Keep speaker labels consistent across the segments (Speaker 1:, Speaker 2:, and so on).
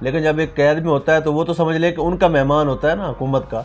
Speaker 1: لیکن جب ایک قید میں ہوتا ہے تو وہ تو سمجھ لے کہ ان کا مہمان ہوتا ہے نا حکومت کا,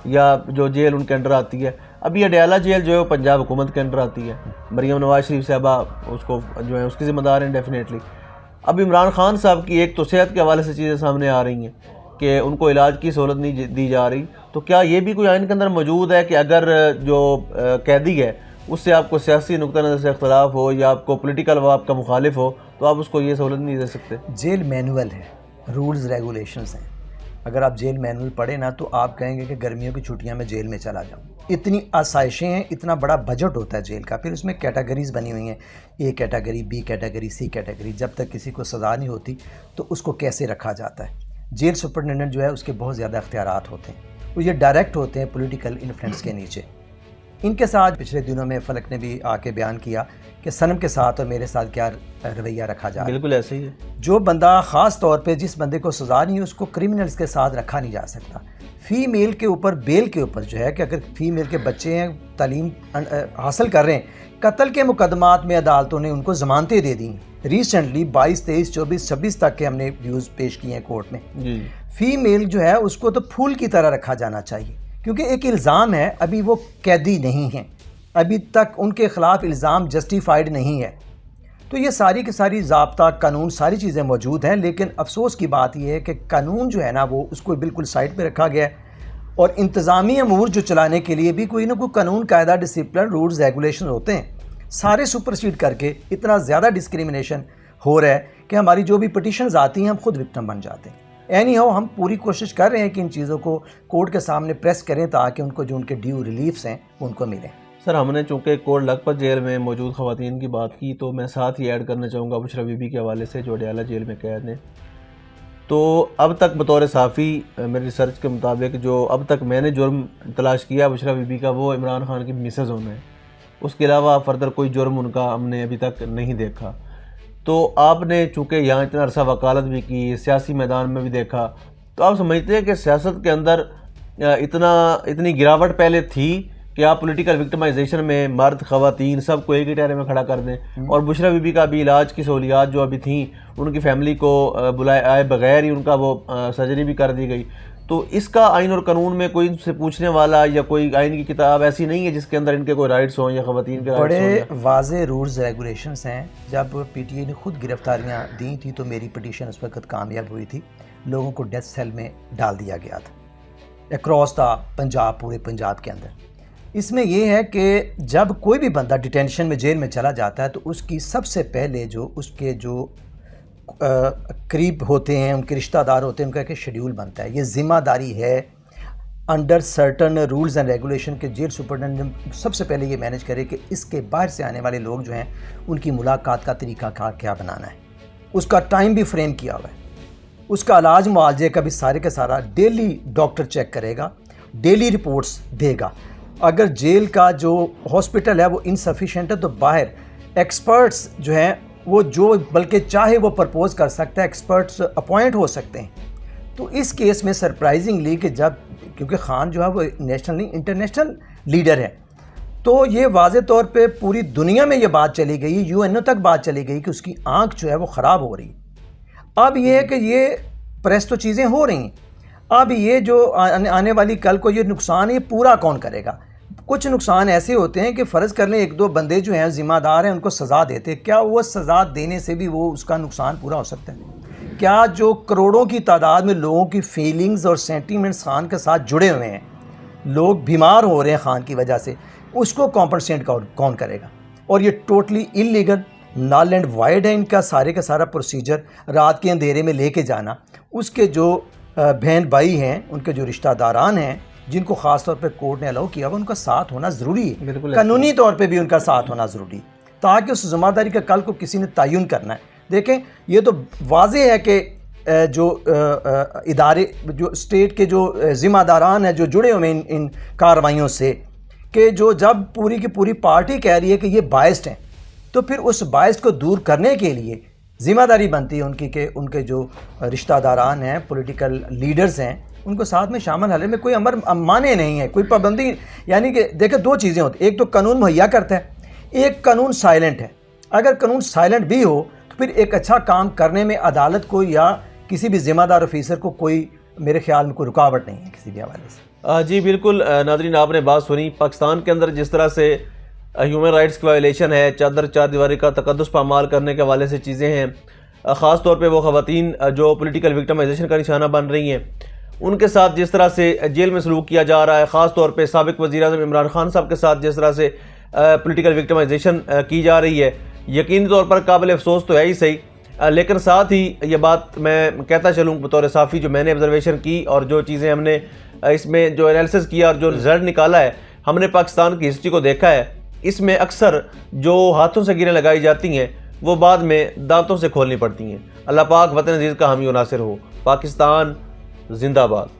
Speaker 1: یا جو جیل ان کے انڈر آتی ہے. ابھی اڈیالہ جیل جو ہے وہ پنجاب حکومت کے انڈر آتی ہے, مریم نواز شریف صاحبہ اس کو جو ہے اس کی ذمہ دار ہیں ڈیفینیٹلی. اب عمران خان صاحب کی ایک تو صحت کے حوالے سے چیزیں سامنے آ رہی ہیں کہ ان کو علاج کی سہولت نہیں دی جا رہی, تو کیا یہ بھی کوئی آئین کے اندر موجود ہے کہ اگر جو قیدی ہے اس سے آپ کو سیاسی نقطہ نظر سے اختلاف ہو یا آپ کو پولیٹیکل وہ آپ کا مخالف ہو تو آپ اس کو یہ سہولت نہیں دے سکتے؟
Speaker 2: جیل مینول ہے, رولز ریگولیشنز ہیں. اگر آپ جیل مینول پڑھیں نا تو آپ کہیں گے کہ گرمیوں کی چھٹیاں میں جیل میں چلا جاؤں. اتنی آسائشیں ہیں, اتنا بڑا بجٹ ہوتا ہے جیل کا. پھر اس میں کیٹیگریز بنی ہوئی ہیں, A category, B category, C category. جب تک کسی کو سزا نہیں ہوتی تو اس کو کیسے رکھا جاتا ہے. جیل سپرنٹینڈنٹ جو ہے اس کے بہت زیادہ اختیارات ہوتے ہیں, وہ یہ ڈائریکٹ ہوتے ہیں پولیٹیکل انفلوئنس کے نیچے. ان کے ساتھ پچھلے دنوں میں فلک نے بھی آ کے بیان کیا کہ صنم کے ساتھ اور میرے ساتھ کیا رویہ رکھا جا رہا ہے.
Speaker 1: بالکل ایسے ہی ہے.
Speaker 2: جو بندہ خاص طور پہ جس بندے کو سزا نہیں ہے اس کو کرمنلز کے ساتھ رکھا نہیں جا سکتا. فیمیل کے اوپر بیل کے اوپر جو ہے کہ اگر فیمیل کے بچے ہیں تعلیم حاصل کر رہے ہیں, قتل کے مقدمات میں عدالتوں نے ان کو ضمانتیں دے دی. ریسنٹلی 22, 23, 24, 26 تک کے ہم نے ویوز پیش کیے ہیں کورٹ میں. فیمیل جو ہے اس کو تو پھول کی طرح رکھا جانا چاہیے, کیونکہ ایک الزام ہے, ابھی وہ قیدی نہیں ہیں, ابھی تک ان کے خلاف الزام جسٹیفائیڈ نہیں ہے. تو یہ ساری کی ساری ضابطہ قانون ساری چیزیں موجود ہیں, لیکن افسوس کی بات یہ ہے کہ قانون جو ہے نا وہ اس کو بالکل سائڈ پہ رکھا گیا ہے, اور انتظامی امور جو چلانے کے لیے بھی کوئی نہ کوئی قانون قاعدہ ڈسپلن رولز ریگولیشن ہوتے ہیں, سارے سپرسیڈ کر کے اتنا زیادہ ڈسکریمنیشن ہو رہا ہے کہ ہماری جو بھی پٹیشنز آتی ہیں ہم خود وکٹم بن جاتے ہیں. اینی ہاؤ ہم پوری کوشش کر رہے ہیں کہ ان چیزوں کو کورٹ کے سامنے پریس کریں تاکہ ان کو جو ان کے ڈیو ریلیفز ہیں ان کو ملیں.
Speaker 1: سر ہم نے چونکہ کوٹ لکھپت جیل میں موجود خواتین کی بات کی تو میں ساتھ ہی ایڈ کرنا چاہوں گا بشرا بی بی کے حوالے سے جو اڈیالہ جیل میں قید ہیں. تو اب تک بطور صحافی میری ریسرچ کے مطابق جو اب تک میں نے جرم تلاش کیا بشرا بی بی کا وہ عمران خان کی مسز ہونا ہے. اس کے علاوہ فردر کوئی جرم ان کا ہم نے ابھی تک نہیں دیکھا. تو آپ نے چونکہ یہاں اتنا عرصہ وکالت بھی کی, سیاسی میدان میں بھی دیکھا, تو آپ سمجھتے ہیں کہ سیاست کے اندر اتنی گراوٹ پہلے تھی کہ آپ پولیٹیکل وکٹمائزیشن میں مرد خواتین سب کو ایک ہی ٹائرے میں کھڑا کر دیں, اور بشرا بی بی کا بھی علاج کی سہولیات جو ابھی تھیں ان کی فیملی کو بلائے آئے بغیر ہی ان کا وہ سرجری بھی کر دی گئی. تو اس کا آئین اور قانون میں کوئی ان سے پوچھنے والا یا کوئی آئین کی کتاب ایسی نہیں ہے جس کے اندر ان کے کوئی رائٹس ہوں یا خواتین کے رائٹس ہوں؟
Speaker 2: بڑے واضح رولز ریگولیشنز ہیں. جب پی ٹی آئی نے خود گرفتاریاں دی تھی تو میری پٹیشن اس وقت کامیاب ہوئی تھی, لوگوں کو ڈیتھ سیل میں ڈال دیا گیا تھا اکراس دا پنجاب, پورے پنجاب کے اندر. اس میں یہ ہے کہ جب کوئی بھی بندہ ڈیٹینشن میں جیل میں چلا جاتا ہے تو اس کی سب سے پہلے جو اس کے جو قریب ہوتے ہیں, ان کے رشتہ دار ہوتے ہیں, ان کا ایک شیڈیول بنتا ہے. یہ ذمہ داری ہے under certain rules and regulation کے جیل سپرنٹینڈنٹ سب سے پہلے یہ مینیج کرے کہ اس کے باہر سے آنے والے لوگ جو ہیں ان کی ملاقات کا طریقہ کار کیا بنانا ہے. اس کا ٹائم بھی فریم کیا ہوا ہے, اس کا علاج معالجے کا بھی سارے کا سارا ڈیلی ڈاکٹر چیک کرے گا, ڈیلی رپورٹس دے گا. اگر جیل کا جو ہاسپٹل ہے وہ انسفیشینٹ ہے تو باہر ایکسپرٹس جو ہیں وہ جو بلکہ چاہے وہ پرپوز کر سکتا ہے, ایکسپرٹس اپوائنٹ ہو سکتے ہیں. تو اس کیس میں سرپرائزنگلی کہ جب کیونکہ خان جو ہے وہ نیشنل نہیں انٹرنیشنل لیڈر ہے, تو یہ واضح طور پہ پوری دنیا میں یہ بات چلی گئی, یو این او تک بات چلی گئی کہ اس کی آنکھ جو ہے وہ خراب ہو رہی ہے. اب یہ ہے کہ یہ پریس تو چیزیں ہو رہی ہیں, اب یہ جو آنے والی کل کو یہ نقصان یہ پورا کون کرے گا. کچھ نقصان ایسے ہوتے ہیں کہ فرض کر لیں ایک دو بندے جو ہیں ذمہ دار ہیں ان کو سزا دیتے, کیا وہ سزا دینے سے بھی وہ اس کا نقصان پورا ہو سکتا ہے؟ کیا جو کروڑوں کی تعداد میں لوگوں کی فیلنگز اور سینٹیمنٹس خان کے ساتھ جڑے ہوئے ہیں, لوگ بیمار ہو رہے ہیں خان کی وجہ سے, اس کو کمپنسیٹ کون کرے گا؟ اور یہ totally illegal null and void ہے ان کا سارے کا سارا پروسیجر. رات کے اندھیرے میں لے کے جانا, اس کے جو بہن بھائی ہیں, ان کے جو رشتہ داران ہیں جن کو خاص طور پہ کورٹ نے الاؤ کیا ہوا, ان کا ساتھ ہونا ضروری ہے. قانونی طور پہ بھی ان کا ساتھ ہونا ضروری ہے تاکہ اس ذمہ داری کا کل کو کسی نے تعین کرنا ہے. دیکھیں یہ تو واضح ہے کہ جو ادارے جو اسٹیٹ کے جو ذمہ داران ہیں جو جڑے ہوئے ہیں ان کارروائیوں سے, کہ جو جب پوری کی پوری پارٹی کہہ رہی ہے کہ یہ بائسڈ ہیں تو پھر اس بائس کو دور کرنے کے لیے ذمہ داری بنتی ہے ان کی کہ ان کے جو رشتہ داران ہیں, پولیٹیکل لیڈرز ہیں, ان کو ساتھ میں شامل حالے میں کوئی امر مانے نہیں ہے, کوئی پابندی. یعنی کہ دیکھیں دو چیزیں ہوتی ہیں, ایک تو قانون مہیا کرتا ہے, ایک قانون سائلنٹ ہے. اگر قانون سائلنٹ بھی ہو تو پھر ایک اچھا کام کرنے میں عدالت کو یا کسی بھی ذمہ دار آفیسر کو کوئی میرے خیال میں کوئی رکاوٹ نہیں ہے کسی بھی حوالے سے۔
Speaker 1: جی بالکل ناظرین، آپ نے بات سنی۔ پاکستان کے اندر جس طرح سے ہیومن رائٹس کی وائلیشن ہے، چار دیواری کا تقدس پامال کرنے کے حوالے سے چیزیں ہیں، خاص طور پہ وہ خواتین جو پولیٹیکل وکٹمائزیشن کا نشانہ بن رہی ہیں، ان کے ساتھ جس طرح سے جیل میں سلوک کیا جا رہا ہے، خاص طور پہ سابق وزیر اعظم عمران خان صاحب کے ساتھ جس طرح سے پولیٹیکل وکٹمائزیشن کی جا رہی ہے، یقینی طور پر قابل افسوس تو ہے ہی صحیح، لیکن ساتھ ہی یہ بات میں کہتا چلوں بطور صحافی جو میں نے آبزرویشن کی اور جو چیزیں ہم نے اس میں جو انالیسس کیا اور جو رزلٹ نکالا ہے، ہم نے پاکستان کی ہسٹری کو دیکھا ہے، اس میں اکثر جو ہاتھوں سے گیریں لگائی جاتی ہیں وہ بعد میں دانتوں سے کھولنی پڑتی ہیں۔ اللہ پاک وطن عزیز کا حامی و ناصر ہو۔ پاکستان زندہ باد۔